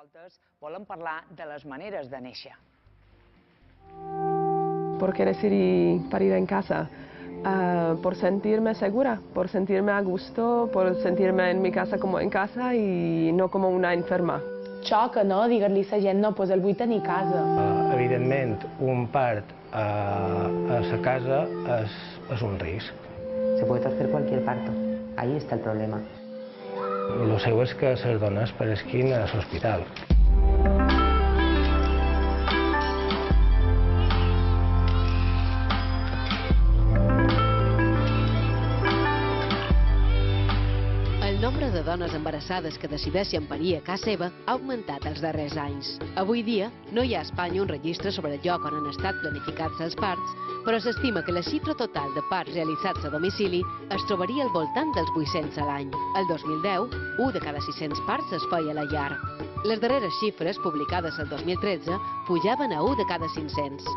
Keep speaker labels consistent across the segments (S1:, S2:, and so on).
S1: voltes volen parlar de les maneres de néixer.
S2: ¿Por qué decidí parir en casa? Por sentirme segura, por sentirme a gusto, por sentirme en mi casa como en casa y no como una enferma.
S3: Xoca, no? Digues-li a la gent, no, doncs el vull tenir a casa.
S4: Evidentment, un part a la casa és un risc.
S5: Se puede torcer cualquier parto. Ahí está el problema.
S4: El seu és que les dones paresquin a l'hospital.
S6: El nombre de dones embarassades que decideixen parir a casa seva ha augmentat els darrers anys. Avui dia no hi ha a Espanya un registre sobre el lloc on han estat planificats els parts, però s'estima que la xifra total de parts realitzats a domicili es trobaria al voltant dels 800 a l'any. El 2010, 1 de cada 600 parts es feia a la llar. Les darreres xifres, publicades el 2013, pujaven a 1 de cada 500.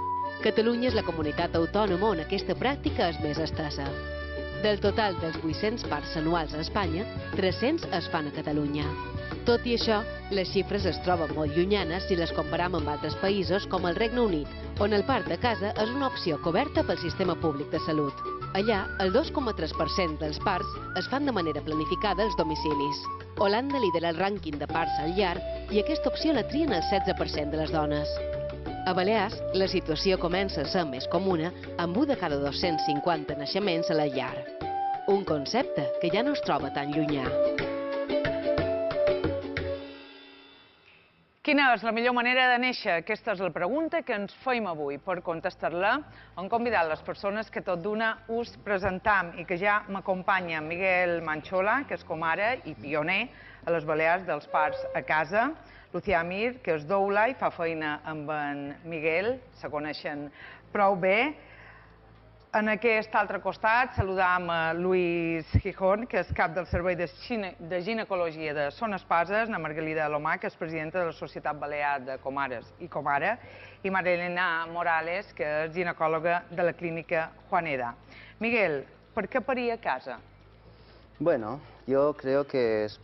S6: Catalunya és la comunitat autònoma on aquesta pràctica és més estesa. Del total dels 800 parts anuals a Espanya, 300 es fan a Catalunya. Tot i això, les xifres es troben molt llunyanes si les comparam amb altres països com el Regne Unit, on el part a casa és una opció coberta pel sistema públic de salut. Allà, el 2,3% dels parts es fan de manera planificada als domicilis. Holanda lidera el rànquing de parts al llar i aquesta opció la trien el 16% de les dones. A Balears, la situació comença a ser més comuna amb 1 de cada 250 naixements a la llar. Un concepte que ja no es troba tan llunyà.
S1: Quina és la millor manera de néixer? Aquesta és la pregunta que ens feim avui. Per contestar-la, hem convidat les persones que tot d'una us presentam i que ja m'acompanya Miguel Manchola, que és comare i pioner a les Balears dels parts a casa, Lucía Mir, que és doula i fa feina amb en Miguel, se coneixen prou bé. En aquest altre costat saludam a Luis Gijón, que és cap del Servei de Ginecologia de Son Espases, na Margalida Alomà, que és presidenta de la Societat Balear de Comares i Comare, i Marilena Morales, que és ginecòloga de la clínica Juaneda. Miguel, per què parir a casa?
S7: Bueno, yo creo que es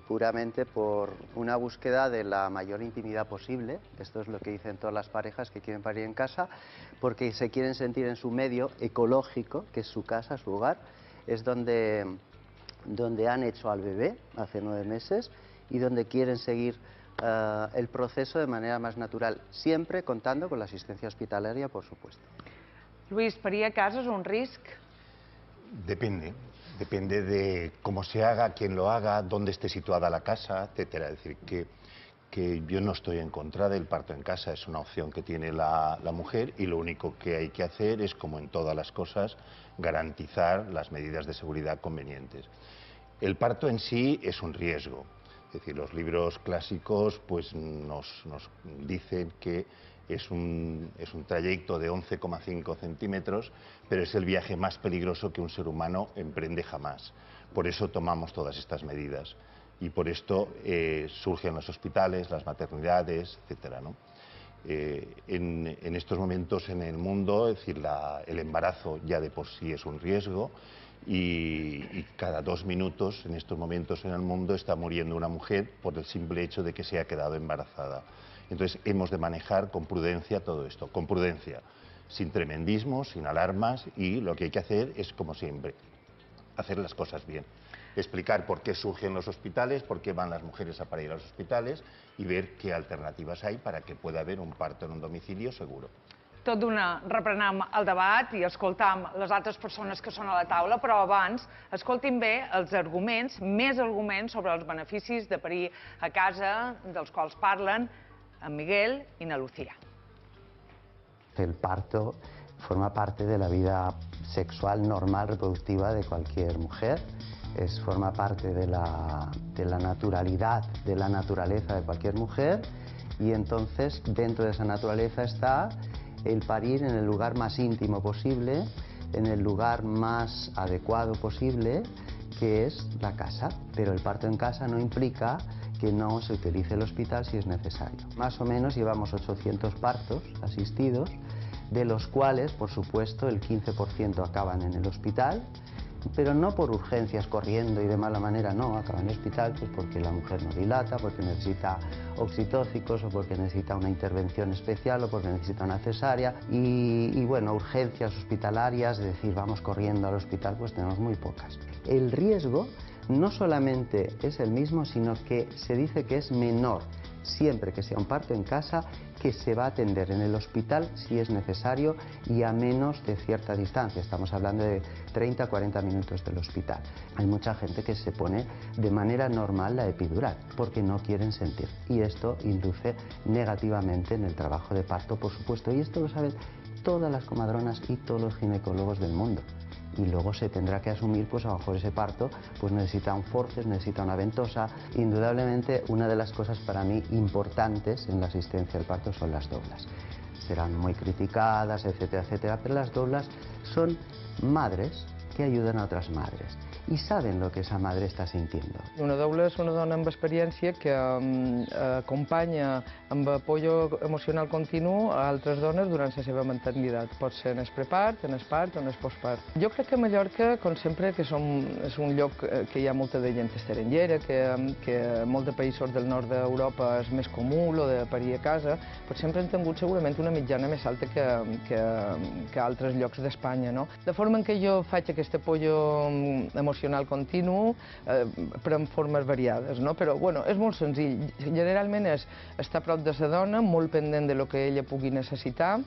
S7: puramente por una búsqueda de la mayor intimidad posible. Esto es lo que dicen todas las parejas que quieren parir en casa, porque se quieren sentir en su medio ecológico, que es su casa, su hogar. Es donde han hecho al bebé hace 9 meses y donde quieren seguir el proceso de manera más natural, siempre contando con la asistencia hospitalaria, por supuesto.
S1: Luis, parir a casa és un risc?
S8: Depende de cómo se haga, quién lo haga, dónde esté situada la casa, etcétera. Es decir, que yo no estoy en contra del parto en casa, es una opción que tiene la mujer y lo único que hay que hacer es, como en todas las cosas, garantizar las medidas de seguridad convenientes. El parto en sí es un riesgo, es decir, los libros clásicos pues, nos dicen que es un trayecto de 11,5 centímetros, pero es el viaje más peligroso que un ser humano emprende jamás. Por eso tomamos todas estas medidas y por esto surgen los hospitales, las maternidades, etcétera, ¿no? En estos momentos en el mundo, es decir, el embarazo ya de por sí es un riesgo y cada 2 minutos en estos momentos en el mundo está muriendo una mujer por el simple hecho de que se ha quedado embarazada. Entonces hemos de manejar con prudencia todo esto, con prudencia, sin tremendismo, sin alarmas y lo que hay que hacer es, como siempre, hacer las cosas bien. Explicar por qué surgen los hospitales, por qué van las mujeres a parir a los hospitales y ver qué alternativas hay para que pueda haber un parto en un domicilio seguro.
S1: Tot d'una reprenem el debat i escoltam les altres persones que són a la taula, però abans escoltin bé els arguments, més arguments sobre els beneficis de parir a casa, dels quals parlen en Miguel y na Lucía.
S5: El parto forma parte de la vida sexual normal reproductiva de cualquier mujer, forma parte de la naturalidad, de la naturaleza de cualquier mujer y entonces dentro de esa naturaleza está el parir en el lugar más íntimo posible, en el lugar más adecuado posible, que es la casa. Pero el parto en casa no implica que no se utilice el hospital si es necesario. Más o menos llevamos 800 partos asistidos, de los cuales, por supuesto, el 15% acaban en el hospital pero no por urgencias, corriendo y de mala manera, no, acaba en el hospital pues porque la mujer no dilata, porque necesita oxitóxicos o porque necesita una intervención especial o porque necesita una cesárea y bueno, urgencias hospitalarias, es decir, vamos corriendo al hospital, pues tenemos muy pocas. El riesgo no solamente es el mismo, sino que se dice que es menor siempre que sea un parto en casa, que se va a atender en el hospital si es necesario y a menos de cierta distancia. Estamos hablando de 30 a 40 minutos del hospital. Hay mucha gente que se pone de manera normal la epidural porque no quieren sentir y esto induce negativamente en el trabajo de parto, por supuesto, y esto lo saben todas las comadronas y todos los ginecólogos del mundo. Y luego se tendrá que asumir, pues a lo mejor ese parto pues necesita un forceps, necesita una ventosa. Indudablemente una de las cosas para mí importantes en la asistencia al parto son las doblas. Serán muy criticadas, etcétera, etcétera, pero las doblas son madres que ayudan a otras madres i saben el que esa madre està sintiendo.
S9: Una doula és una dona amb experiència que acompanya amb apoyo emocional continu a altres dones durant la seva maternitat. Pot ser en el prepart, en el part o en el postpart. Jo crec que Mallorca, com sempre, que és un lloc que hi ha molta de gent estrangera, que molt de països del nord d'Europa és més comú, lo de parir a casa, però sempre han tingut segurament una mitjana més alta que altres llocs d'Espanya, no? De forma en què jo faig aquest apoyo emocional continu, però en formes variades, no? Però, bueno, és molt senzill. Generalment és estar a prop de la dona, molt pendent de lo que ella pugui necessitar.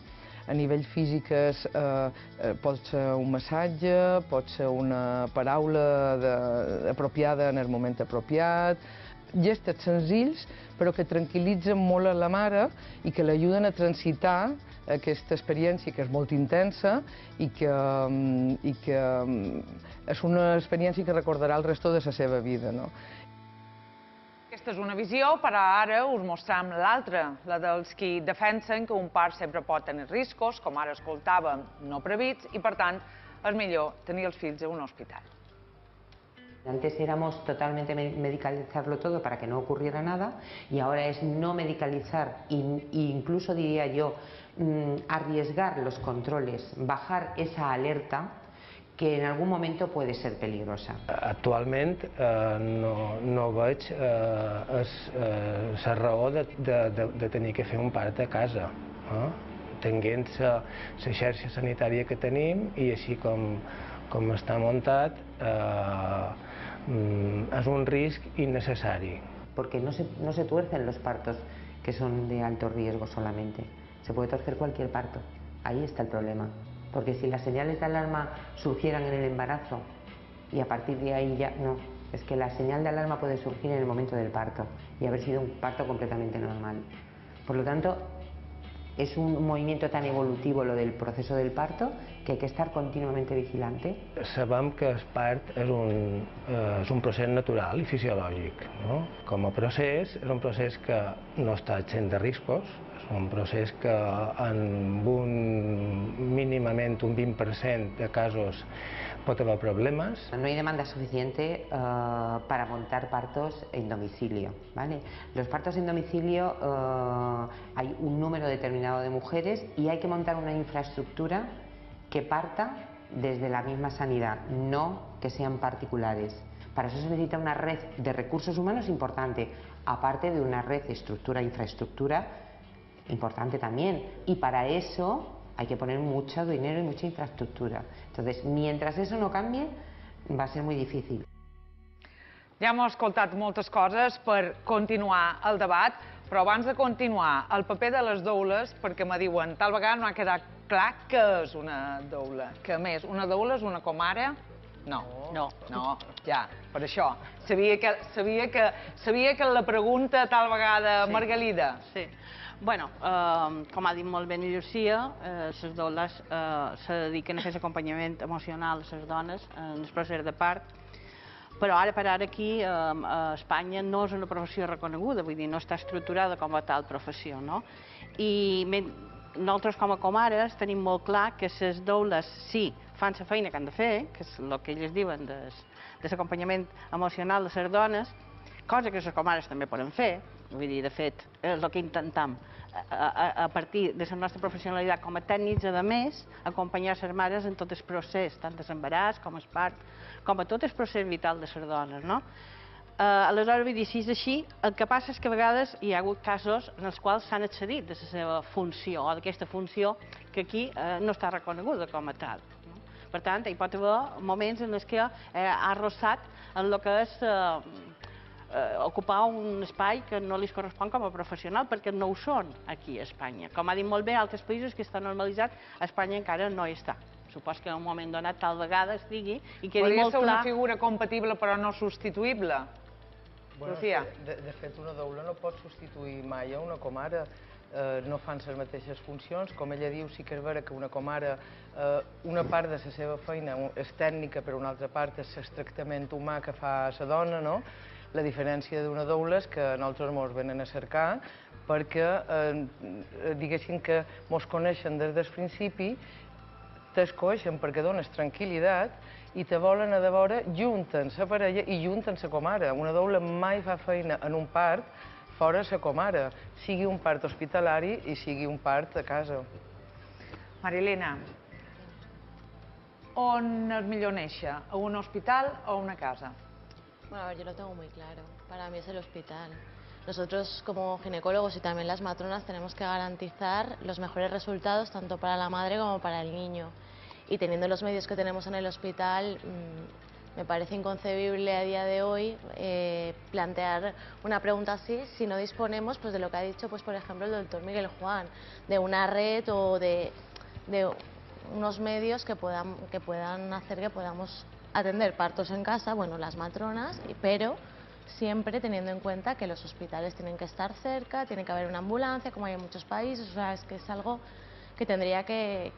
S9: A nivell físic pot ser un massatge, pot ser una paraula apropiada en el moment apropiat, gestos senzills però que tranquil·litzen molt a la mare i que l'ajuden a transitar aquesta experiència que és molt intensa i que és una experiència que recordarà el resto de la seva vida, no?
S1: Aquesta és una visió, però ara us mostrem l'altra, la dels qui defensen que un part sempre pot tenir riscos, com ara escoltàvem, no previst, i per tant és millor tenir els fills a un hospital.
S10: Antes éramos totalmente medicalizarlo todo para que no ocurriera nada y ahora es no medicalizar e incluso diría yo arriesgar los controles, bajar esa alerta que en algún momento puede ser peligrosa.
S4: Actualment no veig la raó de tenir que fer un part a casa, tenint la xarxa sanitària que tenim i així com està muntat es un risc innecessari.
S10: Porque no se tuercen los partos que son de alto riesgo solamente. Se puede torcer cualquier parto. Ahí está el problema. Porque si las señales de alarma surgieran en el embarazo y a partir de ahí ya no. Es que la señal de alarma puede surgir en el momento del parto y haber sido un parto completamente normal. Por lo tanto, es un movimiento tan evolutivo lo del proceso del parto que hay que estar continuamente vigilante.
S4: Sabem que el part és un procés natural i fisiològic, no? Com a procés, és un procés que no està exempt de riscos, és un procés que mínimament un 20% de casos pot haver problemas.
S10: No hay demanda suficiente para montar partos en domicilio, ¿vale? Los partos en domicilio hay un número determinado de mujeres y hay que montar una infraestructura que parta desde la misma sanidad, no que sean particulares. Para eso se necesita una red de recursos humanos importante, aparte de una red de infraestructura importante también. Y para eso hay que poner mucho dinero y mucha infraestructura. Entonces, mientras eso no cambie, va a ser muy difícil.
S1: Ja hem escoltat moltes coses per continuar el debat, però abans de continuar, el paper de les doules, perquè me diuen, tal vegada no ha quedat clar què és una doula. Que a més, una doula és una comare? No, ja, per això. Sabia que la pregunta tal vegada, Margalida.
S11: Sí. Bueno, com ha dit molt bé Llucia, les doules se dediquen a fer acompanyament emocional a les dones en el procés de part, però ara per ara aquí a Espanya no és una professió reconeguda, vull dir, no està estructurada com a tal professió, no? I nosaltres com a comares tenim molt clar que les doules sí fan la feina que han de fer, que és el que elles diuen de l'acompanyament emocional de les dones, cosa que les comares també poden fer, Vull dir, de fet, és el que intentem. A partir de la nostra professionalitat com a tècnics, a més, acompanyar les mares en tot el procés, tant de l'embaràs com el part, com a tot el procés vital de les dones, no? Aleshores, vull dir, si és així, el que passa és que a vegades hi ha hagut casos en els quals s'han excedit de la seva funció, o d'aquesta funció que aquí no està reconeguda com a tal. Per tant, hi pot haver moments en els que ha arrossat en el que és ocupar un espai que no li correspon com a professional, perquè no ho són aquí a Espanya. Com ha dit molt bé, altres països que està normalitzat, a Espanya encara no hi està. Supos que en un moment donat tal vegada estigui i quedi molt clar...
S1: Podria ser una figura compatible però no substituïble? Lucía.
S9: De fet, una doula no pot substituir mai a una comare. No fan les mateixes funcions. Com ella diu, sí que és vera que una comare, una part de la seva feina és tècnica, però una altra part és el tractament humà que fa la dona, no? La diferència d'una doula és que nosaltres ens venen a cercar perquè, diguéssim que ens coneixen des del principi, t'escoixen perquè dones tranquil·litat i te volen a de veure junten la parella i junten la comare. Una doula mai fa feina en un part fora la comare, sigui un part hospitalari i sigui un part a casa.
S1: Marilena, on és millor néixer? A un hospital o a una casa?
S12: Bueno, a ver, yo lo tengo muy claro. Para mí es el hospital. Nosotros como ginecólogos y también las matronas tenemos que garantizar los mejores resultados tanto para la madre como para el niño. Y teniendo los medios que tenemos en el hospital, me parece inconcebible a día de hoy plantear una pregunta así si no disponemos pues, de lo que ha dicho, pues, por ejemplo, el doctor Miguel Juan, de una red o de unos medios que puedan hacer que podamos atender partos en casa, bueno, las matronas, pero siempre teniendo en cuenta que los hospitales tienen que estar cerca, tiene que haber una ambulancia, como hay en muchos países, o sea, es que es algo que tendría que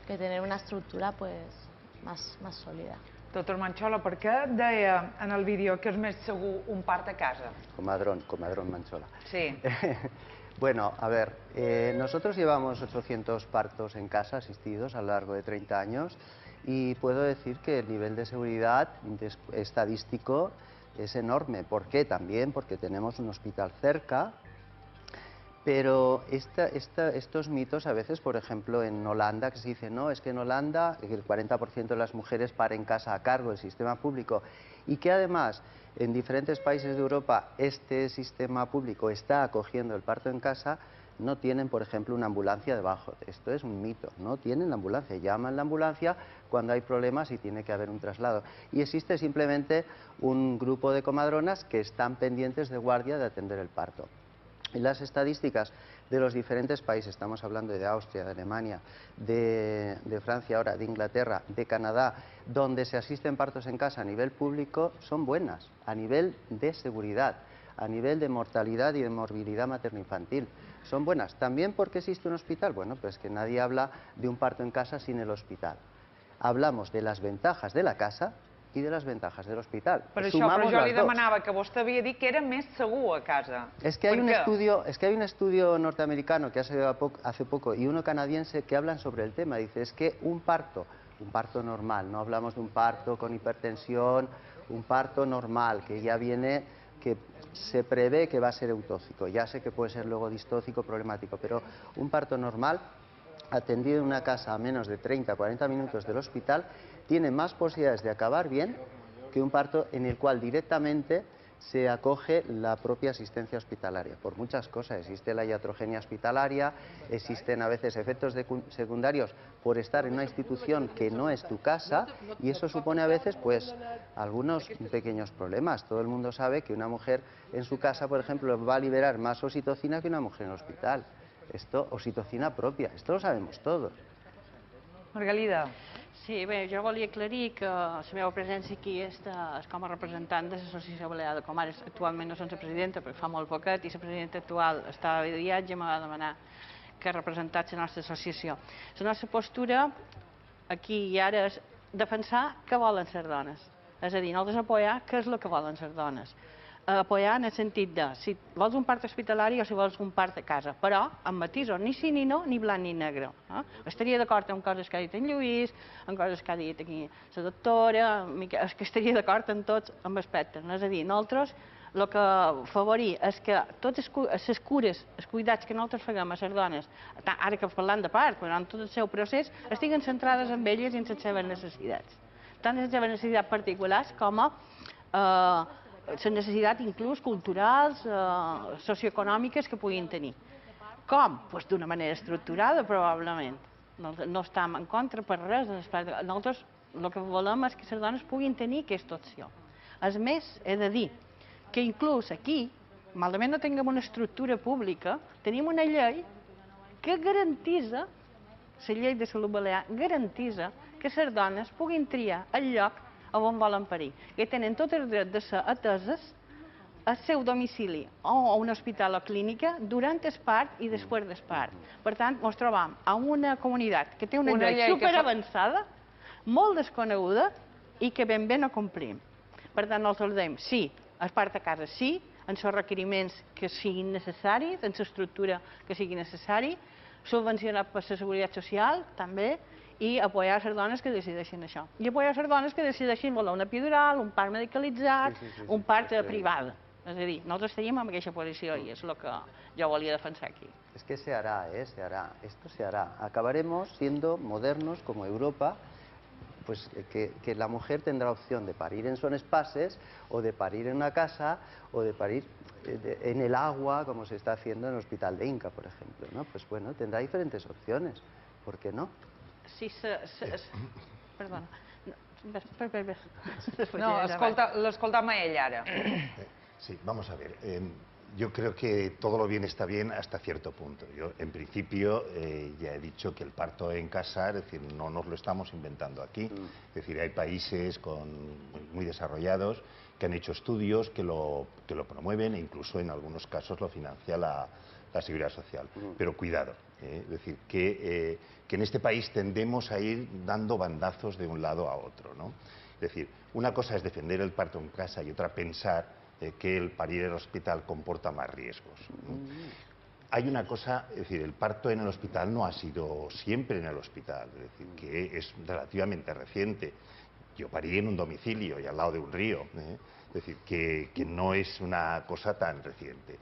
S12: tener una estructura pues, más sòlida.
S1: Doctor Manchola, per què deia en el vídeo que és més segur un part a casa?
S7: Comadrón Manchola.
S1: Sí.
S7: Bueno, a ver, nosotros llevamos 800 partos en casa asistidos a lo largo de 30 años y puedo decir que el nivel de seguridad estadístico es enorme. ¿Por qué? También porque tenemos un hospital cerca, pero estos mitos a veces, por ejemplo, en Holanda, que se dice, no, es que en Holanda el 40% de las mujeres paren en casa a cargo del sistema público y que además en diferentes países de Europa este sistema público está acogiendo el parto en casa, no tienen, por ejemplo, una ambulancia debajo. Esto es un mito, no tienen la ambulancia, llaman la ambulancia cuando hay problemas y tiene que haber un traslado. Y existe simplemente un grupo de comadronas que están pendientes de guardia de atender el parto. Y las estadísticas de los diferentes países, estamos hablando de Austria, de Alemania, de Francia ahora, de Inglaterra, de Canadá, donde se asisten partos en casa a nivel público, son buenas, a nivel de seguridad, a nivel de mortalidad y de morbilidad materno-infantil. Son buenas. ¿También porque existe un hospital? Bueno, pues que nadie habla de un parto en casa sin el hospital. Hablamos de las ventajas de la casa i de les ventajas del hospital.
S1: Per això, però jo li demanava que vostè havia dit que era més segur a casa.
S7: Es que hay un estudio norteamericano que ha salido hace poco y uno canadiense que hablan sobre el tema. Dice, es que un parto normal, no hablamos de un parto con hipertensión, un parto normal, que ya viene, que se prevé que va a ser eutóxico. Ya sé que puede ser luego distóxico, problemático, pero un parto normal, atendido en una casa a menos de 30-40 minutos del hospital, tiene más posibilidades de acabar bien que un parto en el cual directamente se acoge la propia asistencia hospitalaria. Por muchas cosas, existe la iatrogenia hospitalaria, existen a veces efectos secundarios por estar en una institución que no es tu casa y eso supone a veces pues algunos pequeños problemas. Todo el mundo sabe que una mujer en su casa, por ejemplo, va a liberar más oxitocina que una mujer en el hospital. Esto, oxitocina propia, esto lo sabemos todos.
S1: Margalida.
S11: Sí, bé, jo volia aclarir que la meva presència aquí és com a representant de l'Associació Balear de Comares. Actualment no som la presidenta, perquè fa molt poquet, i la presidenta actual estava de viatge i em va demanar que representés la nostra associació. La nostra postura aquí i ara és defensar què volen les dones. És a dir, nosaltres apoyar què és el que volen les dones. apoyar en el sentit de si vols un part hospitalari o si vols un part de casa, però amb matisos, ni sí ni no, ni blanc ni negre. Estaria d'acord amb coses que ha dit en Lluís, amb coses que ha dit aquí la doctora, que estaria d'acord en tots amb aspectes. És a dir, nosaltres el que favorim és que totes les cures, els cuidats que nosaltres fem a les dones, ara que parlant de part, durant tot el seu procés, estiguen centrades en elles i en les seves necessitats. Tant les seves necessitats particulars com les necessitats inclús culturals, socioeconòmiques que puguin tenir. Com? Doncs d'una manera estructurada, probablement. No estem en contra per res. Nosaltres el que volem és que les dones puguin tenir aquesta opció. A més, he de dir que inclús aquí, malament no tinguem una estructura pública, tenim una llei que garantisa, la llei de salut balear, garantisa que les dones puguin triar el lloc on volen parir, que tenen tot el dret de ser ateses al seu domicili o a un hospital o clínica durant el part i després del part. Per tant, ens trobam en una comunitat que té una llei superavançada, molt desconeguda i que ben bé no complim. Per tant, nosaltres dèiem sí, el part a casa sí, en els requeriments que siguin necessaris, en l'estructura que sigui necessari, subvencionat per la Seguretat Social, també, i apoyar les dones que decideixen això. I apoyar les dones que decideixen voler una epidural, un part medicalitzat, un part privat. És a dir, nosaltres estaríem en aquesta posició i és el que jo volia defensar aquí.
S7: Es que se hará, se hará, esto se hará. Acabaremos siendo modernos como Europa, pues que la mujer tendrá opción de parir en son espaces, o de parir en una casa, o de parir en el agua, como se está haciendo en el Hospital de Inca, por ejemplo, ¿no? Pues bueno, tendrá diferentes opciones. ¿Por qué no?
S11: Sí, perdona.
S1: No, l'escoltam a ell ara.
S8: Sí, vamos a ver. Yo creo que todo lo bien está bien hasta cierto punto. Yo, en principio, ya he dicho que el parto en casa, es decir, no nos lo estamos inventando aquí. Es decir, hay países muy desarrollados que han hecho estudios que lo promueven e incluso en algunos casos lo financia la Seguridad Social. Pero cuidado, es decir, que en este país tendemos a ir dando bandazos de un lado a otro, ¿no? Es decir, una cosa es defender el parto en casa y otra pensar que el parir en el hospital comporta más riesgos. Hay una cosa, es decir, el parto en el hospital no ha sido siempre en el hospital, es decir, que es relativamente reciente. Yo parí en un domicilio y al lado de un río, es decir, que no es una cosa tan reciente.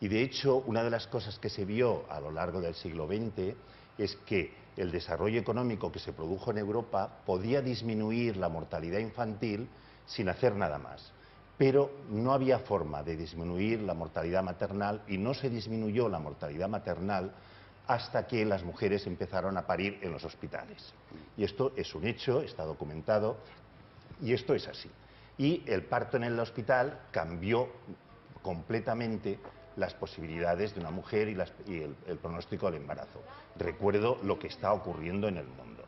S8: Y de hecho, una de las cosas que se vio a lo largo del siglo XX es que el desarrollo económico que se produjo en Europa podía disminuir la mortalidad infantil sin hacer nada más. Pero no había forma de disminuir la mortalidad maternal y no se disminuyó la mortalidad maternal hasta que las mujeres empezaron a parir en los hospitales. Y esto es un hecho, está documentado, y esto es así. Y el parto en el hospital cambió completamente las posibilidades de una mujer y el pronóstico del embarazo. Recuerdo lo que está ocurriendo en el mundo.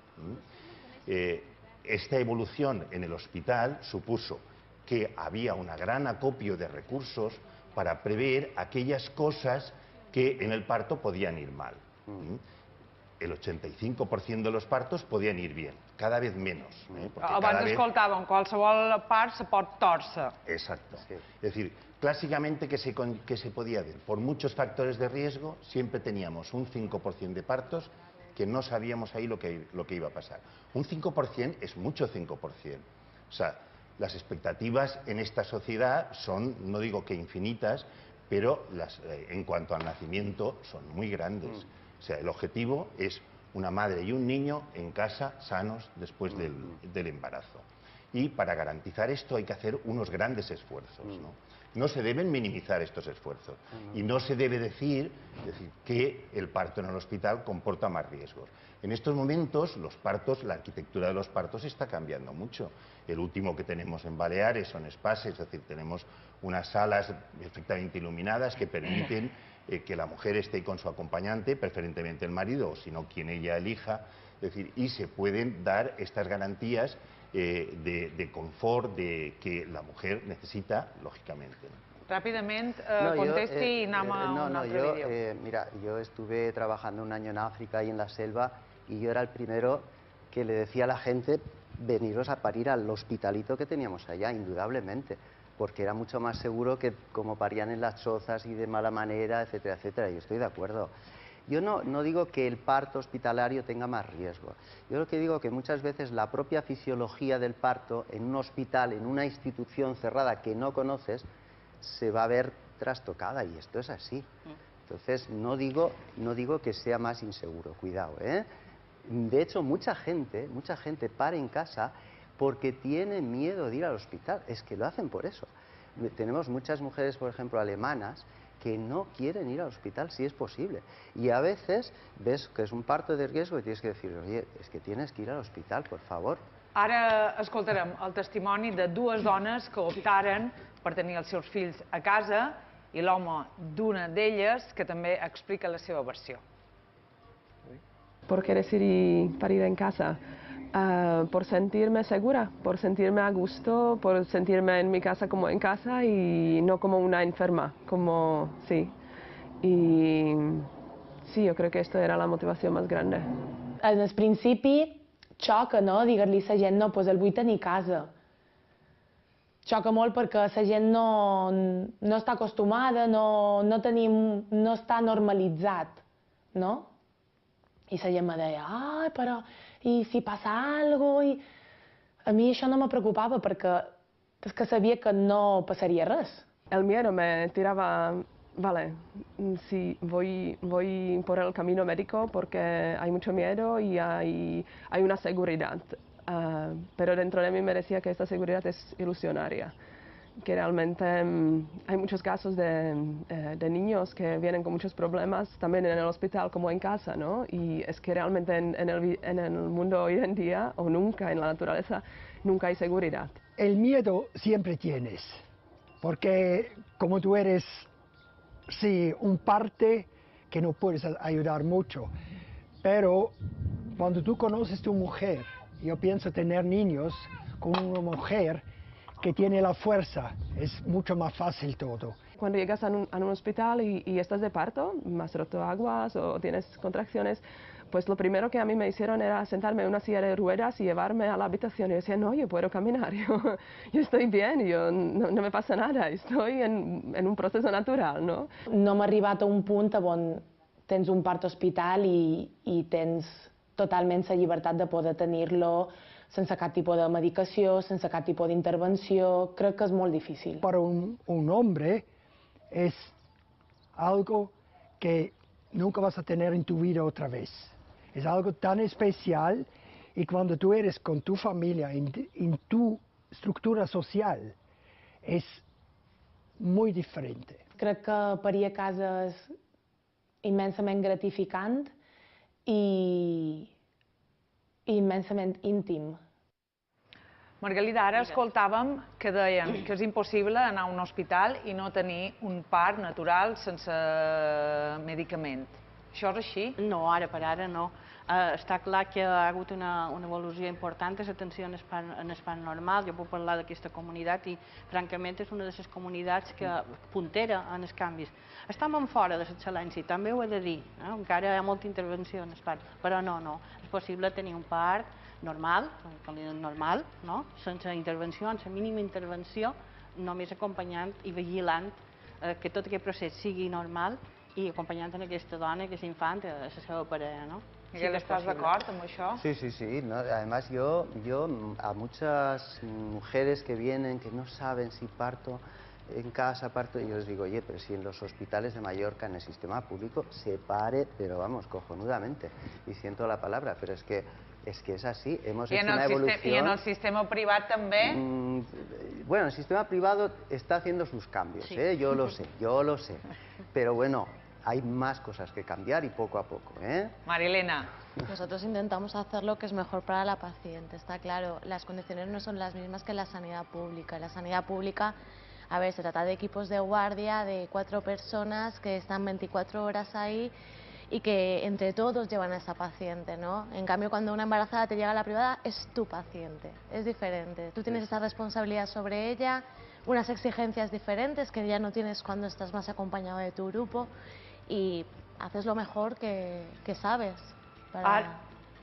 S8: Esta evolución en el hospital supuso que había un gran acopio de recursos para prever aquellas cosas que en el parto podían ir mal. El 85% de los partos podían ir bien, cada vez menos.
S1: Abans escoltàvem, qualsevol part se pot tòrcer.
S8: Exacto. Es decir, clásicamente, ¿qué se podía ver? Por muchos factores de riesgo, siempre teníamos un 5% de partos que no sabíamos ahí lo que iba a pasar. Un 5% es mucho 5%. O sea, las expectativas en esta sociedad son, no digo que infinitas, pero en cuanto al nacimiento son muy grandes. O sea, el objetivo es una madre y un niño en casa sanos después del embarazo. Y para garantizar esto hay que hacer unos grandes esfuerzos, ¿no? No se deben minimizar estos esfuerzos y no se debe decir que el parto en el hospital comporta más riesgos. En estos momentos los partos, la arquitectura de los partos está cambiando mucho. El último que tenemos en Baleares son espaces, es decir, tenemos unas salas perfectamente iluminadas que permiten que la mujer esté con su acompañante, preferentemente el marido, o si no, quien ella elija, es decir, y se pueden dar estas garantías de confort que la mujer necesita, lógicamente.
S1: Ràpidament, contesti i anem a un altre vídeo.
S7: Mira, yo estuve trabajando un año en África y en la selva y yo era el primero que le decía a la gente, veniros a parir al hospitalito que teníamos allá, indudablemente. porque era mucho más seguro que como parían en las chozas y de mala manera, etcétera, etcétera. Yo estoy de acuerdo. Yo no digo que el parto hospitalario tenga más riesgo. Yo lo que digo que muchas veces la propia fisiología del parto en un hospital, en una institución cerrada que no conoces, se va a ver trastocada, y esto es así. Entonces, no digo que sea más inseguro, cuidado, ¿eh? De hecho, mucha gente para en casa porque tiene miedo de ir al hospital. Es que lo hacen por eso. Tenemos muchas mujeres, por ejemplo, alemanas, que no quieren ir al hospital si es posible. Y a veces ves que es un parto de riesgo y tienes que decir, oye, es que tienes que ir al hospital, por favor.
S1: Ara escoltarem el testimoni de dues dones que optaren per tenir els seus fills a casa i l'home d'una d'elles que també explica la seva versió.
S2: ¿Por qué decidí parir en casa? Por sentirme segura, por sentirme a gusto, por sentirme en mi casa como en casa y no como una enferma, como sí. Y sí, yo creo que esto era la motivación más grande.
S3: En el principi xoca, no?, dir-li a la gent, no, doncs el vull tenir a casa. Xoca molt perquè la gent no està acostumada, no està normalitzat, no? I la gent me deia, ai, però, i si passa alguna cosa? A mi això no me preocupava perquè és que sabia que no passaria res.
S2: El miedo me tiraba, vale, sí, voy por el camino médico porque hay mucho miedo y hay una seguridad. Pero dentro de mí me decía que esta seguridad es ilusionaria, que realmente hay muchos casos de niños que vienen con muchos problemas, también en el hospital como en casa, ¿no? Y es que realmente en el mundo hoy en día, o nunca en la naturaleza, nunca hay seguridad.
S13: El miedo siempre tienes, porque como tú eres, sí, un parte que no puedes ayudar mucho, pero cuando tú conoces tu mujer, yo pienso tener niños con una mujer que tiene la fuerza, es mucho más fácil todo.
S2: Cuando llegas a un hospital y estás de parto, has roto aguas o tienes contracciones, pues lo primero que a mí me hicieron era sentarme en una silla de ruedas y llevarme a la habitación. Y yo decía, no, yo puedo caminar, yo estoy bien, no me pasa nada, estoy en un proceso natural, no?
S3: No hem arribat a un punt on tens un part hospital i tens totalment la llibertat de poder tenir-lo sense cap tipus de medicació, sense cap tipus d'intervenció. Crec que és molt difícil.
S13: Para un hombre es algo que nunca vas a tener en tu vida otra vez. Es algo tan especial y cuando tú eres con tu familia, en tu estructura social, es muy diferente.
S3: Crec que parir a casa és immensament gratificant i immensament íntim.
S1: Margalida, ara escoltàvem que deien que és impossible anar a un hospital i no tenir un part natural sense medicament. Això és així?
S11: No, ara per ara no. Està clar que hi ha hagut una evolució important de l'atenció en el part normal. Jo puc parlar d'aquesta comunitat i, francament, és una de les comunitats que puntera en els canvis. Estem fora de l'excel·lència, també ho he de dir. Encara hi ha molta intervenció en el part, però no. És possible tenir un part normal, sense intervenció, sense mínima intervenció, només acompanyant i vigilant que tot aquest procés sigui normal i acompanyant aquesta dona, aquesta infant, a la seva parella.
S1: Miguel, ¿estás de acuerdo con eso?
S7: Sí. No, además, yo a muchas mujeres que vienen que no saben si parto en casa, parto, yo les digo, oye, pero si en los hospitales de Mallorca, en el sistema público, se pare, pero vamos, cojonudamente, y siento la palabra, pero es que es así, hemos hecho una evolución.
S1: ¿Y en el sistema privado también?
S7: Bueno, el sistema privado está haciendo sus cambios, sí. Yo lo sé, pero bueno, hay más cosas que cambiar y poco a poco,
S1: Marilena.
S12: Nosotros intentamos hacer lo que es mejor para la paciente, está claro. Las condiciones no son las mismas que la sanidad pública. La sanidad pública, a ver, se trata de equipos de guardia de 4 personas que están 24 horas ahí y que entre todos llevan a esa paciente, ¿no? En cambio, cuando una embarazada te llega a la privada, es tu paciente, es diferente. Tú tienes esa responsabilidad sobre ella, unas exigencias diferentes que ya no tienes cuando estás más acompañado de tu grupo y haces lo mejor que sabes.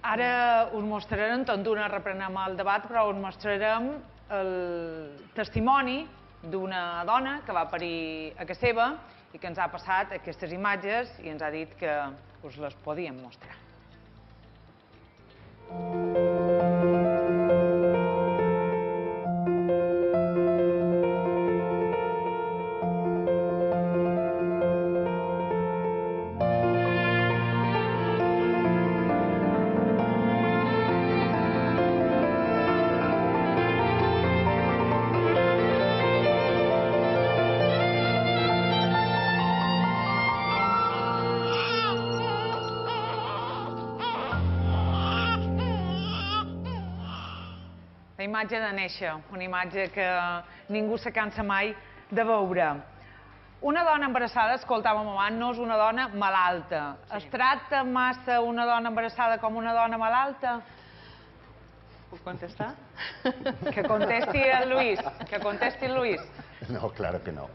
S1: Ara us mostrarem, tot d'una reprenem el debat, però us mostrarem el testimoni d'una dona que va parir a casa seva i que ens ha passat aquestes imatges i ens ha dit que us les podíem mostrar. La imatge de néixer, una imatge que ningú se cansa mai de veure. Una dona embarassada, escoltàvem abans, no és una dona malalta. Es tracta massa una dona embarassada com una dona malalta?
S11: ¿Puc contestar?
S1: Que contesti el Luis, que contesti el Luis.
S8: No, claro que no.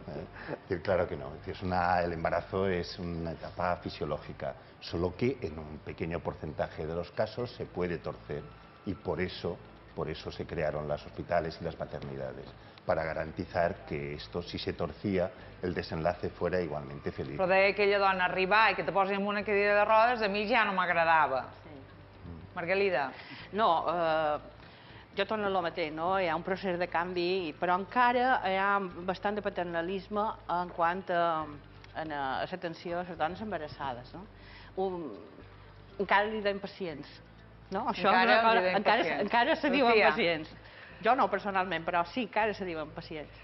S8: Claro que no. El embarazo es una etapa fisiológica, solo que en un pequeño porcentaje de los casos se puede torcer y por eso se crearon los hospitales y las maternidades, para garantizar que esto, si se torcía, el desenlace fuera igualmente feliz.
S1: Però deia aquella dona arribar i que te posi en una cadira de rodes, a mi ja no m'agradava. Margalida.
S11: No, jo torno a lo mateix, no? Hi ha un procés de canvi, però encara hi ha bastant de paternalisme en quant a l'atenció a les dones embarassades. Encara li donen pacients. Encara se diuen pacients. Jo no, personalment, però sí, encara se diuen pacients.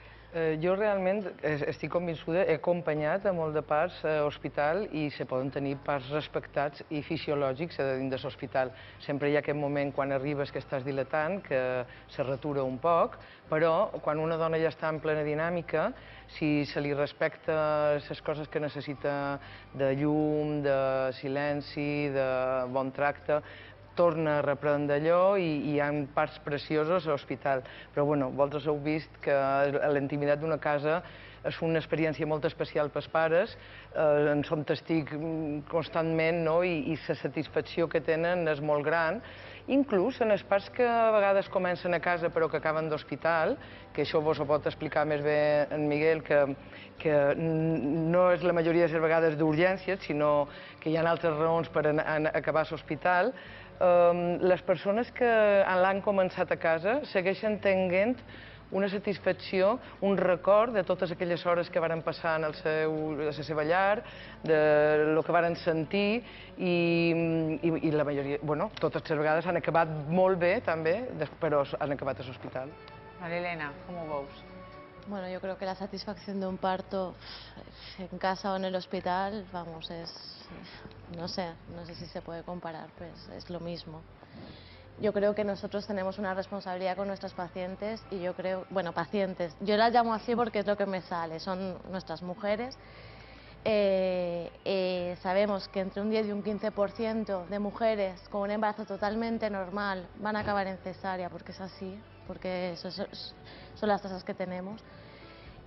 S9: Jo realment estic convençuda, he acompanyat a molt de parts a l'hospital i se poden tenir parts respectats i fisiològics dins de l'hospital. Sempre hi ha aquest moment quan arribes que estàs dilatant, que se retura un poc, però quan una dona ja està en plena dinàmica, si se li respecta les coses que necessita de llum, de silenci, de bon tracte, torna a reprendre allò i hi ha parts preciosos a l'hospital. Però, bueno, vosaltres heu vist que a la intimitat d'una casa és una experiència molt especial pels pares, en som testics constantment i la satisfacció que tenen és molt gran. Inclús en els parts que a vegades comencen a casa però que acaben d'hospital, que això vos ho pot explicar més bé en Miguel, que no és la majoria de les vegades d'urgències, sinó que hi ha altres raons per acabar a l'hospital, les persones que l'han començat a casa segueixen tenint una satisfacció, un record de totes aquelles hores que varen passar a la seva llar, del que varen sentir i la majoria, bueno, totes les vegades han acabat molt bé també, però han acabat a l'hospital.
S1: María Elena, ¿cómo veus?
S12: Bueno, yo creo que la satisfacción de un parto en casa o en el hospital, vamos, no sé si se puede comparar, pues es lo mismo. Yo creo que nosotros tenemos una responsabilidad con nuestros pacientes y yo creo, bueno, pacientes, yo las llamo así porque es lo que me sale, son nuestras mujeres. Sabemos que entre un 10 y un 15% de mujeres con un embarazo totalmente normal van a acabar en cesárea, porque es así, porque eso son las tasas que tenemos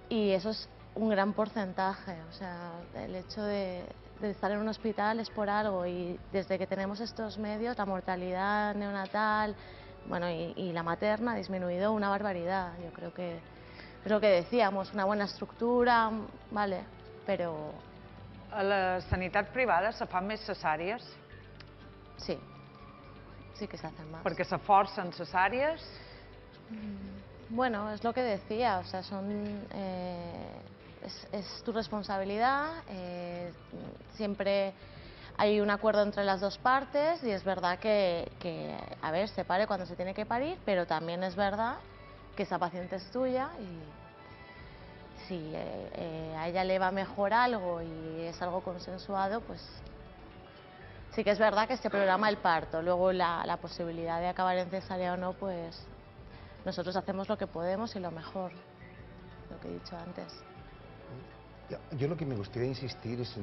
S12: y eso es un gran porcentaje. O sea, el hecho de estar en un hospital es por algo y desde que tenemos estos medios la mortalidad neonatal, bueno, y la materna ha disminuido una barbaridad. Yo creo que es lo que decíamos, una buena estructura, vale, però...
S1: A la sanitat privada se fan més cesàries?
S12: Sí, sí que se hacen más.
S1: Perquè se forcen cesàries?
S12: Bueno, es lo que decía, o sea, es tu responsabilidad, siempre hay un acuerdo entre las dos partes y es verdad que, a ver, se pare cuando se tiene que parir, pero también es verdad que esa paciente es tuya y si a ella le va mejor algo y es algo consensuado, pues sí que es verdad que se programa el parto. Luego la posibilidad de acabar en cesárea o no, pues nosotros hacemos lo que podemos y lo mejor, lo que he dicho antes.
S8: Yo lo que me gustaría insistir es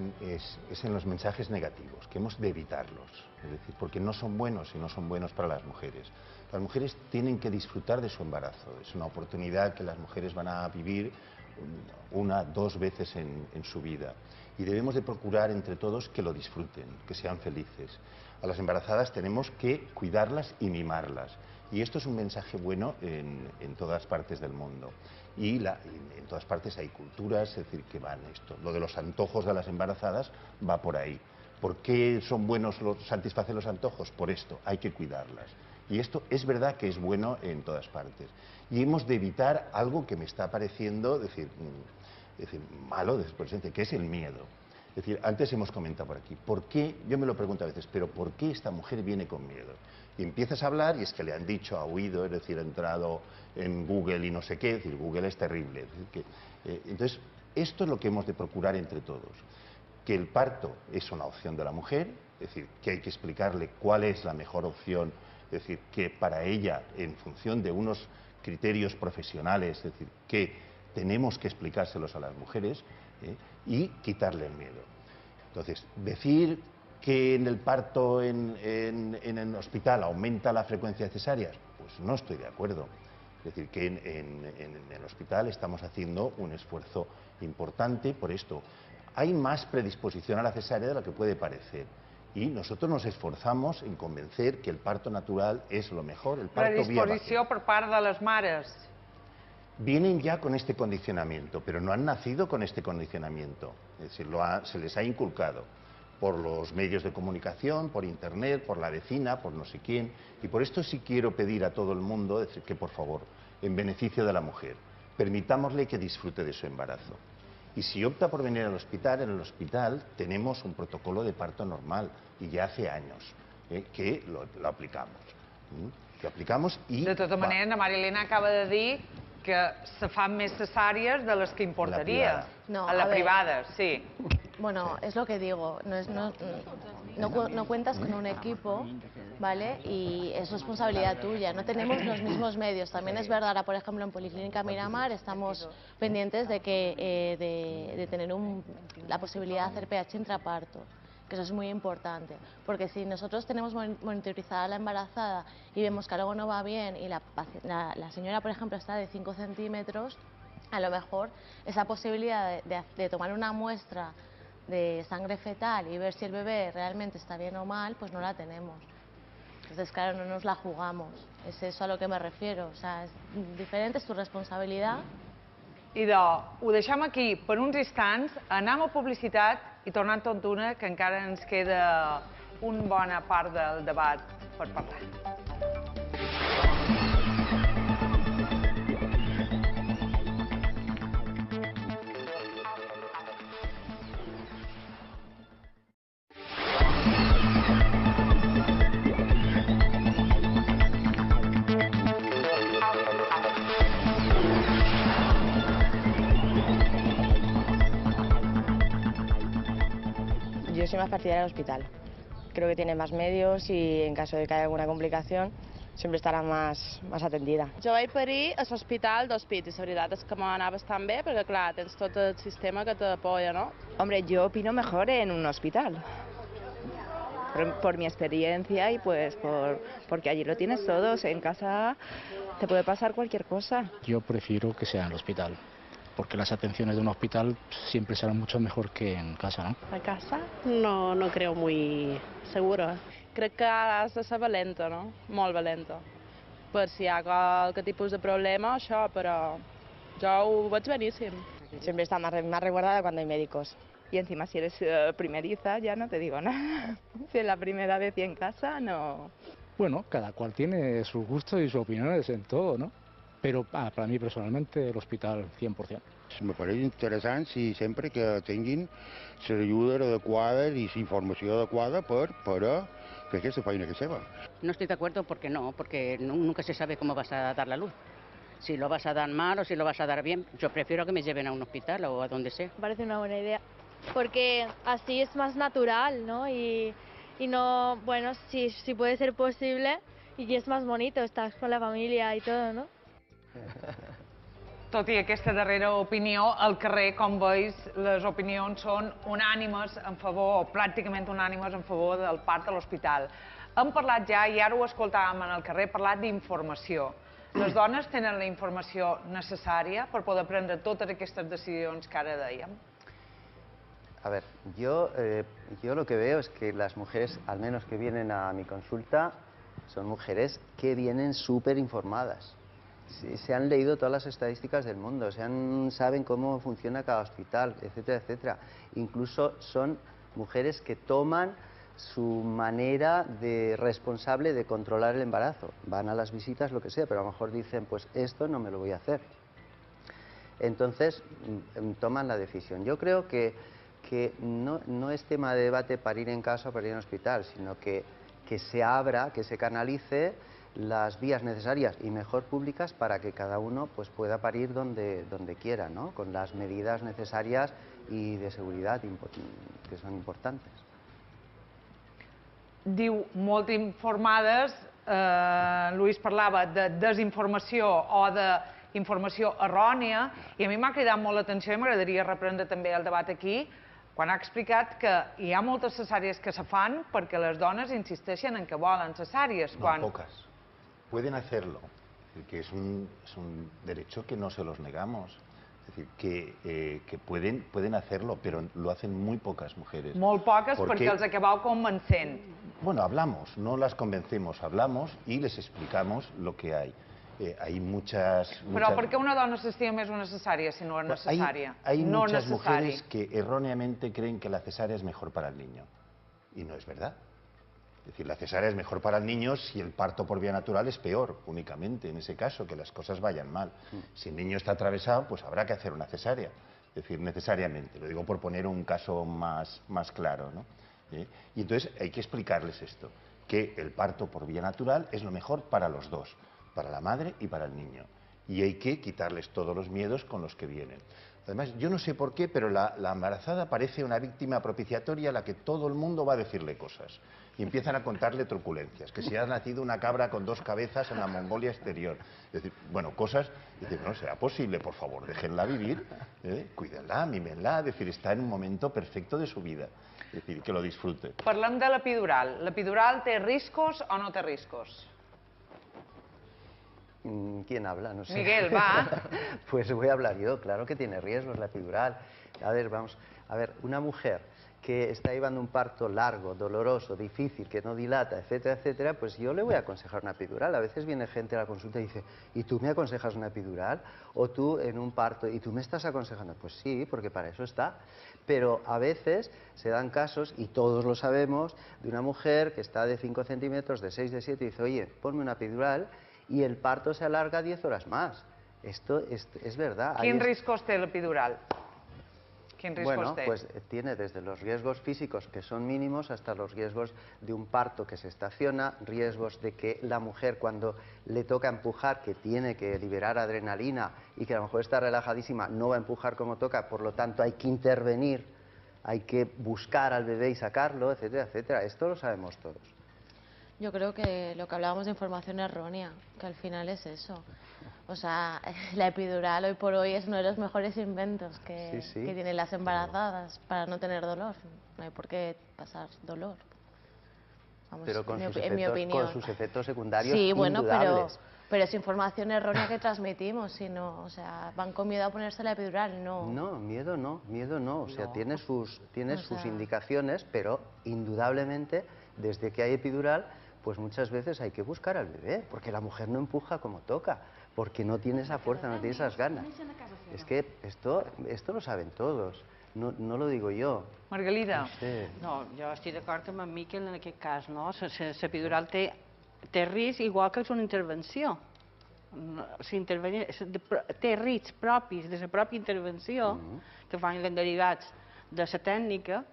S8: en los mensajes negativos, que hemos de evitarlos, es decir, porque no son buenos y no son buenos para las mujeres. Las mujeres tienen que disfrutar de su embarazo, es una oportunidad que las mujeres van a vivir una, dos veces en su vida. Y debemos de procurar entre todos que lo disfruten, que sean felices. A las embarazadas tenemos que cuidarlas y mimarlas. Y esto es un mensaje bueno en todas partes del mundo. Y en todas partes hay culturas, es decir, que van esto. Lo de los antojos de las embarazadas va por ahí. ¿Por qué son buenos satisfacer los antojos? Por esto, hay que cuidarlas. Y esto es verdad que es bueno en todas partes. Y hemos de evitar algo que me está pareciendo, es decir, malo después, que es el miedo. Es decir, antes hemos comentado por aquí, ¿por qué? Yo me lo pregunto a veces, pero ¿por qué esta mujer viene con miedo? Y empiezas a hablar y es que le han dicho, ha oído, es decir, ha entrado en Google y no sé qué, es decir, Google es terrible. Es decir, entonces, esto es lo que hemos de procurar entre todos, que el parto es una opción de la mujer, es decir, que hay que explicarle cuál es la mejor opción, es decir, que para ella, en función de unos criterios profesionales, es decir, que tenemos que explicárselos a las mujeres y quitarle el miedo. Entonces, decir que en el parto en el hospital aumenta la frecuencia de cesáreas, pues no estoy de acuerdo. Es decir, que en el hospital estamos haciendo un esfuerzo importante por esto. Hay más predisposición a la cesárea de lo que puede parecer. Y nosotros nos esforzamos en convencer que el parto natural es lo mejor, el parto vía
S1: Predisposició per part de les mares.
S8: Vienen ya con este condicionamiento, pero no han nacido con este condicionamiento. Es decir, se les ha inculcado por los medios de comunicación, por internet, por la vecina, por no sé quién. Y por esto sí quiero pedir a todo el mundo, decir, que por favor, en beneficio de la mujer, permitámosle que disfrute de su embarazo. Y si opta por venir al hospital, en el hospital tenemos un protocolo de parto normal, y ya hace años que lo aplicamos. Lo aplicamos y...
S1: De tota manera, na Marilena acaba de dir que se fan més cesàries de les que importaria. A la privada, sí.
S12: Bueno, es lo que digo, no cuentas con un equipo, ¿vale? Y es responsabilidad tuya, no tenemos los mismos medios. También es verdad, ahora por ejemplo en Policlínica Miramar estamos pendientes de tener la posibilidad de hacer PH intraparto, que eso es muy importante, porque si nosotros tenemos monitorizada a la embarazada y vemos que algo no va bien y la señora, por ejemplo, está de 5 centímetros, a lo mejor esa posibilidad de tomar una muestra de sangre fetal y ver si el bebé realmente está bien o mal, pues no la tenemos. Entonces, claro, no nos la jugamos. Es eso a lo que me refiero. O sea, es diferente, és tu responsabilitat.
S1: Idò, ho deixem aquí per uns instants, anem a publicitat i tornem tot d'una, que encara ens queda una bona part del debat per parlar.
S14: Yo soy más partidaria del hospital. Creo que tiene más medios y en caso de que haya alguna complicación siempre estarà más atendida.
S15: Jo vaig parir a l'hospital d'Hospits i la veritat és que m'anava bastant bé perquè, clar, tens tot el sistema que t'apoya, ¿no?
S16: Hombre, yo opino mejor en un hospital. Por mi experiencia y pues porque allí lo tienes todo, en casa te puede pasar cualquier cosa.
S17: Yo prefiero que sea en el hospital, porque las atenciones de un hospital siempre serán mucho mejor que en casa, ¿no?
S11: A casa no creo muy seguro.
S15: Crec que has de ser valenta, no? Molt valenta. Per si hi ha qualque tipus de problema, això, però jo ho veig beníssim.
S14: Siempre está más resguardada cuando hay médicos.
S16: Y encima si eres primeriza ya no te digo nada. Si es la primera vez y en casa, no...
S17: Bueno, cada cual tiene sus gustos y sus opiniones en todo, ¿no? Però per a mi personalmente l'hospital 100%.
S18: Me pareix interessant si sempre que tinguin l'ajuda adequada i la informació adequada per fer aquesta feina que seva.
S19: No estoy de acuerdo porque nunca se sabe cómo vas a dar la luz. Si lo vas a dar mal o si lo vas a dar bien. Yo prefiero que me lleven a un hospital o a donde sea.
S20: Me parece una buena idea, porque así es más natural, ¿no? Y no, bueno, si puede ser posible, y es más bonito, estás con la familia y todo, ¿no?
S1: Tot i aquesta darrera opinió, al carrer, com veus, les opinions són unànimes en favor, o pràcticament unànimes en favor del part a l'hospital. Hem parlat ja, i ara ho escoltàvem en el carrer, parlat d'informació. Les dones tenen la informació necessària per poder prendre totes aquestes decisions que ara dèiem?
S7: A ver, yo lo que veo es que las mujeres, al menos que vienen a mi consulta, son mujeres que vienen súper informadas. Se han leído todas las estadísticas del mundo, saben cómo funciona cada hospital, etcétera, etcétera. Incluso son mujeres que toman su manera de responsable de controlar el embarazo. Van a las visitas, lo que sea, pero a lo mejor dicen, pues esto no me lo voy a hacer. Entonces, toman la decisión. Yo creo que no es tema de debate parir en casa o parir en hospital, sino que se abra, que se canalice las vías necesarias y mejor públicas para que cada uno pues, pueda parir donde quiera, ¿no? Con las medidas necesarias y de seguridad que son importantes.
S1: Diu molt informades, Lluís parlava de desinformació o d'informació errònia, i a mi m'ha cridat molt l'atenció i m'agradaria reprendre també el debat aquí, quan ha explicat que hi ha moltes cesàries que se fan perquè les dones insisteixen en que volen cesàries.
S8: No, pocas. Pueden hacerlo, que es un derecho que no se los negamos. Es decir, que pueden hacerlo, pero lo hacen muy pocas mujeres.
S1: Molt poques perquè els acabeu convencent.
S8: Bueno, hablamos, no las convencemos, hablamos y les explicamos lo que hay. Hay muchas...
S1: Però per què una dona s'estima més una cesària si no és necessària?
S8: Hay muchas mujeres que erróneamente creen que la cesárea es mejor para el niño. Y no es verdad. Es decir, la cesárea es mejor para el niño si el parto por vía natural es peor, únicamente, en ese caso, que las cosas vayan mal. Si el niño está atravesado, pues habrá que hacer una cesárea. Es decir, necesariamente. Lo digo por poner un caso más claro, ¿no? Y entonces hay que explicarles esto, que el parto por vía natural es lo mejor para los dos, para la madre y para el niño. Y hay que quitarles todos los miedos con los que vienen. Además, yo no sé por qué, pero la embarazada parece una víctima propiciatoria a la que todo el mundo va a decirle cosas. Y empiezan a contarle truculencias, que si ha nacido una cabra con 2 cabezas en la Mongolia exterior. Es decir, bueno, cosas, no será posible, por favor, déjenla vivir, cuídenla, mímenla, es decir, está en un momento perfecto de su vida. Es decir, que lo disfrute.
S1: Parlem de l'epidural. L'epidural té riscos o no té riscos?
S7: ¿Quién habla? No sé.
S1: Miguel, va.
S7: Pues voy a hablar yo. Claro que tiene riesgos la epidural. A ver, una mujer que está llevando un parto largo, doloroso, difícil, que no dilata, etcétera, etcétera, pues yo le voy a aconsejar una epidural. A veces viene gente a la consulta y dice, ¿y tú me aconsejas una epidural? O tú en un parto, ¿y tú me estás aconsejando? Pues sí, porque para eso está. Pero a veces se dan casos, y todos lo sabemos, de una mujer que está de 5 centímetros, de 6, de 7, y dice, oye, ponme una epidural, y el parto se alarga 10 horas más. Esto es verdad.
S1: Quin riscos té l'epidural?
S7: Bueno, pues tiene desde los riesgos físicos, que son mínimos, hasta los riesgos de un parto que se estaciona, riesgos de que la mujer cuando le toca empujar, que tiene que liberar adrenalina y que a lo mejor está relajadísima, no va a empujar como toca, por lo tanto hay que intervenir, hay que buscar al bebé y sacarlo, etcétera, etcétera. Esto lo sabemos todos.
S12: Yo creo que lo que hablábamos de información errónea, que al final es eso. O sea, la epidural hoy por hoy es uno de los mejores inventos que tienen las embarazadas para no tener dolor. No hay por qué pasar dolor. Vamos,
S7: pero con sus efectos secundarios
S12: sí, bueno,
S7: indudables.
S12: pero es información errónea que transmitimos, sino, o sea, van con miedo a ponerse la epidural, no.
S7: No, miedo no. O sea, tiene sus indicaciones, pero indudablemente, desde que hay epidural, pues muchas veces hay que buscar al bebé, porque la mujer no empuja como toca, porque no tiene esa fuerza, no tiene esas ganas. Es que esto lo saben todos, no lo digo yo.
S1: Margalida.
S11: No, jo estic d'acord amb en Miquel en aquest cas, no? L'epidural té risc igual que és una intervenció. Té riscs propis de la pròpia intervenció, que van derivats de la tècnica,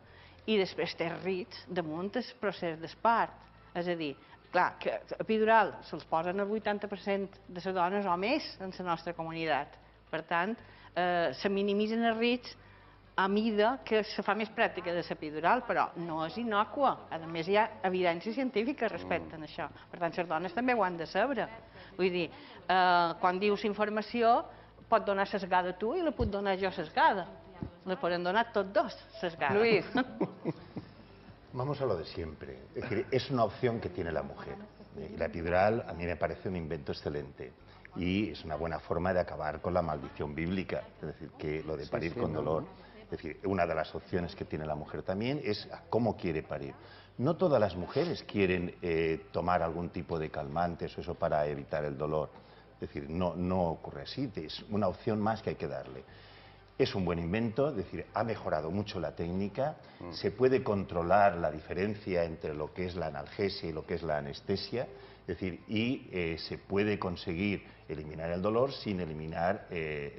S11: i després té riscs damunt el procés d'espart. És a dir, clar, que epidural se'ls posen el 80% de les dones o més en la nostra comunitat. Per tant, se minimitzen els riscs a mida que se fa més pràctica de l'epidural, però no és innòcua. A més, hi ha evidència científica respecte a això. Per tant, les dones també ho han de saber. Vull dir, quan dius informació, pot donar sesgada tu i la puc donar jo sesgada. La poden donar tots dos sesgada.
S1: Luis.
S8: Vamos a lo de siempre. Es decir, es una opción que tiene la mujer. La epidural a mí me parece un invento excelente. y es una buena forma de acabar con la maldición bíblica, es decir, que lo de parir con dolor. Es decir, una de las opciones que tiene la mujer también es cómo quiere parir. No todas las mujeres quieren tomar algún tipo de calmantes o eso para evitar el dolor. Es decir, no ocurre así, es una opción más que hay que darle. Es un buen invento, es decir, ha mejorado mucho la técnica, se puede controlar la diferencia entre lo que es la analgesia y lo que es la anestesia, es decir, y se puede conseguir eliminar el dolor sin eliminar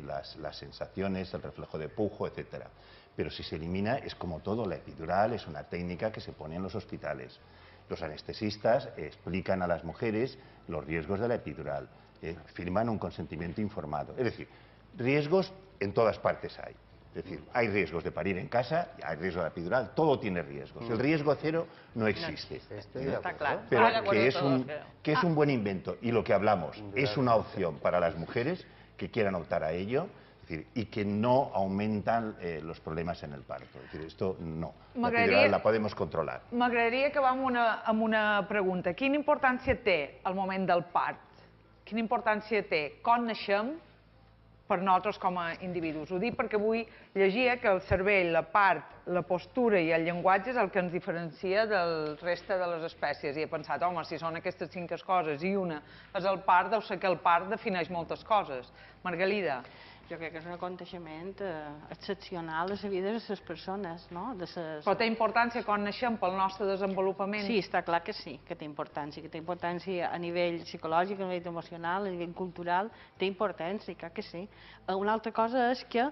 S8: las sensaciones, el reflejo de pujo, etcétera. Pero si se elimina, es como todo, la epidural es una técnica que se pone en los hospitales. Los anestesistas explican a las mujeres los riesgos de la epidural, firman un consentimiento informado. Es decir, riesgos en todas partes hay. Es decir, hay riesgos de parir en casa, hay riesgo de la epidural, todo tiene riesgos. El riesgo cero no existe.
S11: Está claro.
S8: Pero que es un buen invento y lo que hablamos es una opción para las mujeres que quieran optar a ello. Y que no aumentan los problemes en el parto. És dir, esto no. La epidural la podemos controlar.
S1: M'agradaria acabar amb una pregunta. Quina importància té el moment del part? Quina importància té quan naixem per nosaltres com a individus? Ho dic perquè avui llegia que el cervell, la part, la postura i el llenguatge és el que ens diferencia del reste de les espècies. I he pensat, home, si són aquestes 5 coses i una és el part, deu ser que el part defineix moltes coses. Margalida.
S11: Jo crec que és un aconteixement excepcional a la vida de les persones, no?
S1: Però té importància quan naixem pel nostre desenvolupament?
S11: Sí, està clar que sí, que té importància. Que té importància a nivell psicològic, a nivell emocional, a nivell cultural, té importància, clar que sí. Una altra cosa és que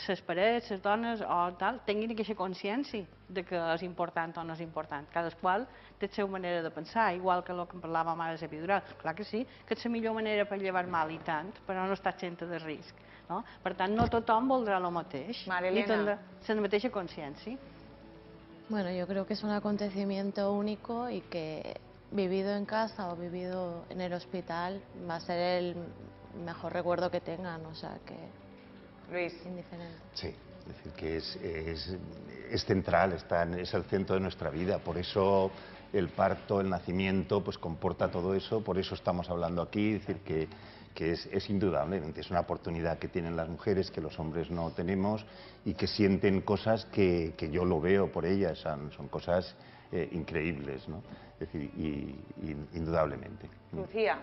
S11: les parelles, les dones o tal, tinguin aquesta consciència de que és important o no és important. Cadasqual té la seva manera de pensar, igual que el que parlàvem ara de l'epidural. Clar que sí, que és la millor manera per llevar mal i tant, però no està exempta de risc. Per tant, no tothom voldrà el mateix, ni tindrà la mateixa consciència.
S12: Bueno, yo creo que es un acontecimiento único y que vivido en casa o vivido en el hospital va a ser el mejor recuerdo que tengan, o sea que
S1: Luis.
S12: Indiferente.
S8: Sí, es decir, que es central, es el centro de nuestra vida, por eso el parto, el nacimiento, pues comporta todo eso, por eso estamos hablando aquí, es decir, que es indudablemente, es una oportunidad que tienen las mujeres que los hombres no tenemos y que sienten cosas que yo lo veo por ellas, son cosas increïbles, no? És a dir, indudablement.
S1: Lucía.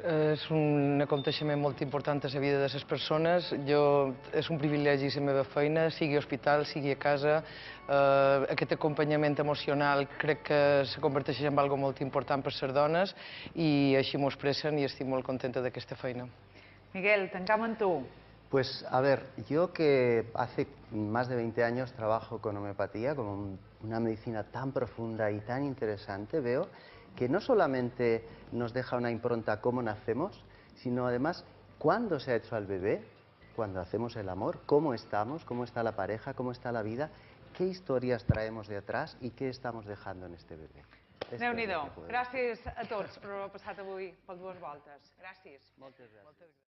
S9: És un aconteixement molt important a la vida de les persones. És un privilegi la meva feina, sigui a hospital, sigui a casa. Aquest acompanyament emocional crec que se converteix en algo molt important per les dones i així m'ho expressen i estic molt contenta d'aquesta feina.
S1: Miguel, tancam amb tu.
S7: Pues, a ver, yo que hace más de 20 años trabajo con homeopatía, como una medicina tan profunda y tan interesante, veo que no solamente nos deja una impronta cómo nacemos, sino además cuándo se ha hecho al bebé, cuando hacemos el amor, cómo estamos, cómo está la pareja, cómo está la vida, qué historias traemos de atrás y qué estamos dejando en este bebé.
S1: Déu-n'hi-do. Gràcies a tots per haver passat avui per 2 voltes. Gràcies.
S7: Moltes gràcies.